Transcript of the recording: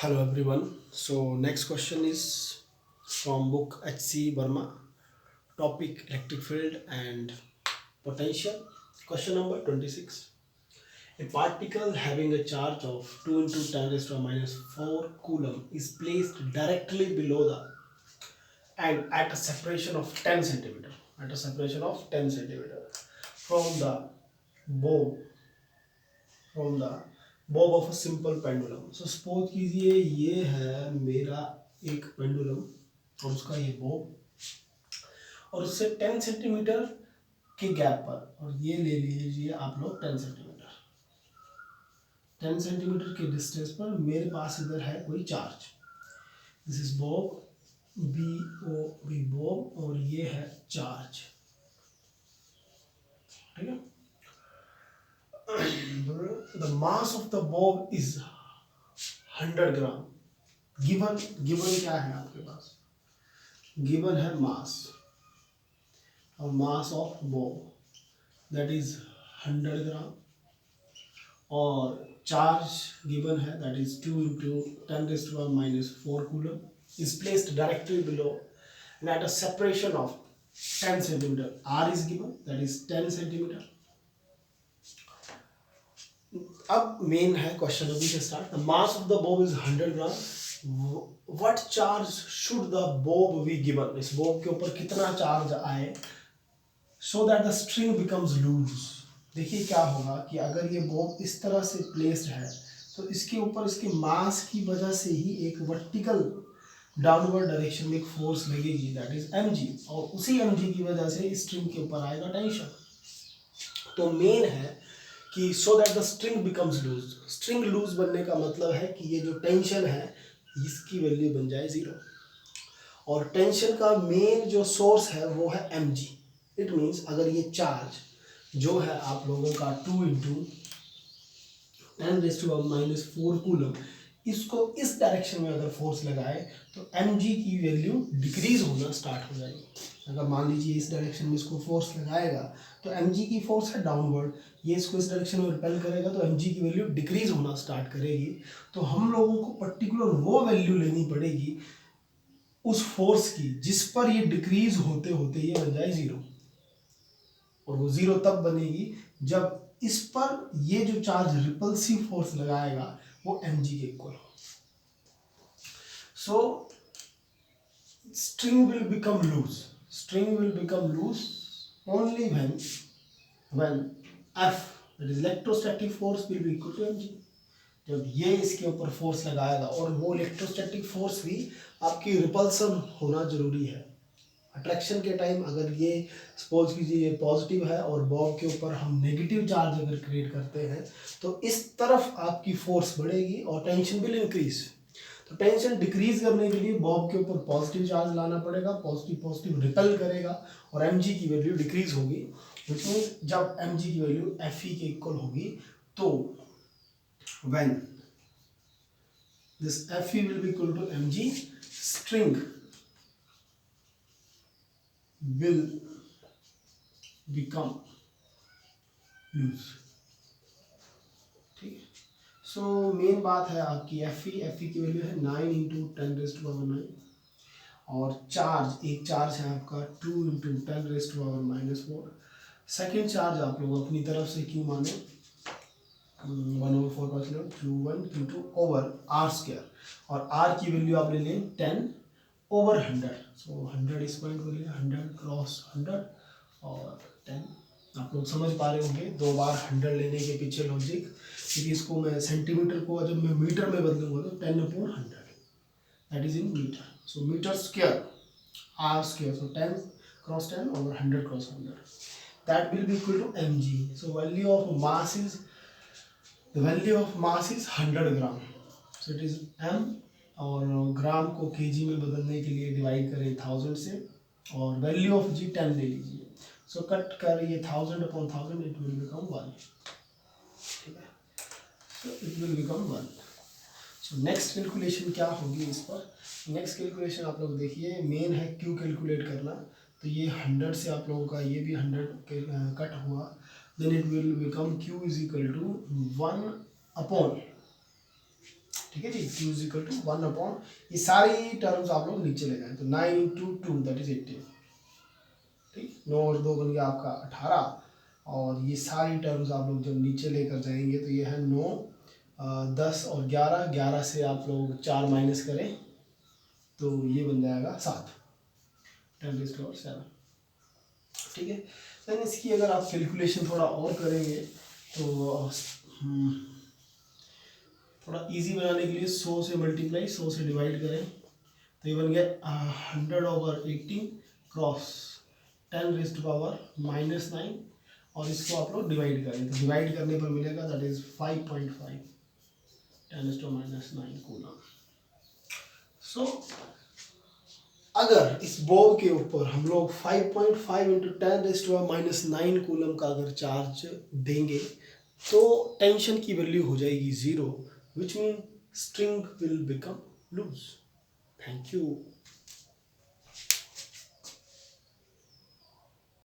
Hello everyone. So next question is from book H.C. Burma. Topic electric field and potential. Question number 26. A particle having a charge of 2 into 10 raised to the minus 4 coulomb is placed directly below the and at a separation of 10 centimeter. At a separation of 10 centimeter from the bob from the bob of a simple pendulum. So suppose कीजिए ये है मेरा एक pendulum और उसका ये Bob और उससे 10 सेंटीमीटर के गैप पर, और ये ले लीजिए आप लोग 10 सेंटीमीटर के डिस्टेंस पर मेरे पास इधर है कोई charge. This is bob, B O B bob, और ये है चार्ज। ठीक है। The mass of the bob is 100 gram. Given given क्या है आपके पास? गिवन है मास, और mass of bob that is 100 gram, और चार्ज गिवन है that is 2 into 10 raised to the minus 4 coulomb is placed directly below and at a separation of 10 centimeter. R is given, that is 10 centimeter. अब main है question अभी से start. The mass of the bob is 100 gram. What charge should the bob be given? इस bob के ऊपर कितना charge आए so that the string becomes loose. देखिए क्या होगा कि अगर ये बॉब इस तरह से प्लेस्ड है तो इसके ऊपर इसके मास की वजह से ही एक वर्टिकल डाउनवर्ड डायरेक्शन में एक फोर्स लगेगी दैट इज mg, और उसी mg की वजह से स्ट्रिंग के ऊपर आएगा टेंशन। तो मेन है कि so that the string becomes loose. String loose बनने का मतलब है कि ये जो टेंशन है इसकी वैल्यू बन जाए 0, और टेंशन का मेन जो सोर्स है वो है mg। इट मीन्स अगर ये चार्ज जो है आप लोगों का 2 into 10 raised to the minus 4 coulomb, इसको इस डायरेक्शन में अगर फोर्स लगाए तो mg की वैल्यू डिक्रीज होना स्टार्ट हो जाएगी। अगर मान लीजिए इस डायरेक्शन में इसको फोर्स लगाएगा तो mg की फोर्स है डाउनवर्ड, ये इसको इस डायरेक्शन में रिपेल करेगा तो mg की वैल्यू डिक्रीज होना स्टार्ट करेगी। तो हम लोगों को पर्टिकुलर वो वैल्यू लेनी पड़ेगी उस फोर्स की जिस पर ये डिक्रीज होते होते ये बन जाए 0, और वो 0 तब बनेगी जब इस पर ये जो चार्ज रिपल्सिव फोर्स लगाएगा वो mg के इक्वल हो। सो string will become loose. String will become loose only when F, that is electrostatic force, will be equal to mg। जब ये इसके ऊपर फोर्स लगाएगा, और वो इलेक्ट्रोस्टैटिक फोर्स भी आपकी रिपल्सन होना जरूरी है। अट्रैक्शन के टाइम अगर ये सपोज कीजिए ये पॉजिटिव है और बॉब के ऊपर हम नेगेटिव चार्ज अगर क्रिएट करते हैं तो इस तरफ आपकी फोर्स बढ़ेगी और टेंशन विल इंक्रीज। तो टेंशन डिक्रीज करने के लिए बॉब के ऊपर पॉजिटिव चार्ज लाना पड़ेगा, पॉजिटिव पॉजिटिव रिपेल करेगा और mg की वैल्यू डिक्रीज होगी। विच मीन्स जब mg की वैल्यू fe के इक्वल होगी तो when this fe will be equal to mg, string will become loose। ठीक है। सो मेन बात है आपकी fe की वैल्यू है 9 into 10 raised to power 9, और चार्ज एक चार्ज है आपका 2 into 10 raised to power minus 4। Second charge आप लोग अपनी तरफ से क्यों माने 1/4 q1 q2 over r square, और आर की वैल्यू आप ले लें 10 ओवर 100। सो 100 इस पॉइंट को लिया 100 क्रॉस 100 और 10। आप लोग समझ पा रहे होंगे 2 बार 100 लेने के पीछे लॉजिक, क्योंकि इसको मैं सेंटीमीटर को जब मैं मीटर में बदलूंगा तो 10/100 that is in meter. So meter square r square, so 10 cross 10 over 100 cross 100 that will be equal to mg। so value of mass is the value of mass is 100 gram. so it is m, और ग्राम को KG में बदलने के लिए divide करें 1000 से, और value of जी 10 ले लीजिए। सो कट कर ये 1000/1000 इट विल बिकम 1। ठीक है। So it will become 1। So next calculation क्या होगी इस पर? नेक्स्ट कैलकुलेशन आप लोग देखिए, मेन है क्यू कैलकुलेट करना। तो ये 100 से आप लोगों का ये भी 100 कट हुआ, then it will become q is equal to 1/। ठीक ठीक है जी, Q is equal to 1 upon, ये सारी टर्म्स आप लोग नीचे ले जाएं तो 9 इंटू 2 दैट इज 18, ठीक, 9 और 2 बन गया आपका 18, और ये सारी टर्म्स आप लोग जब नीचे लेकर जाएंगे तो ये है 9, 10 और 11, 11 से आप लोग 4 माइनस करें तो ये बन जाएगा 7, 10⁻⁷, ठीक है। देन इसकी अगर आप कैलकुलेशन थोड़ा और करेंगे तो थोड़ा इजी बनाने के लिए 100 से मल्टीप्लाई, 100 से डिवाइड करें तो ये बन गया 100/18 क्रॉस 10⁻⁻⁹, और इसको आप लोग डिवाइड करें तो डिवाइड करने पर मिलेगा दैट इज 5.5 10⁻⁹ कूलम। सो अगर इस बॉब के ऊपर हम लोग 5.5 इंटू 10⁻⁹ कूलम का अगर चार्ज देंगे तो टेंशन की वैल्यू हो जाएगी 0, which mean string will become loose. Thank you.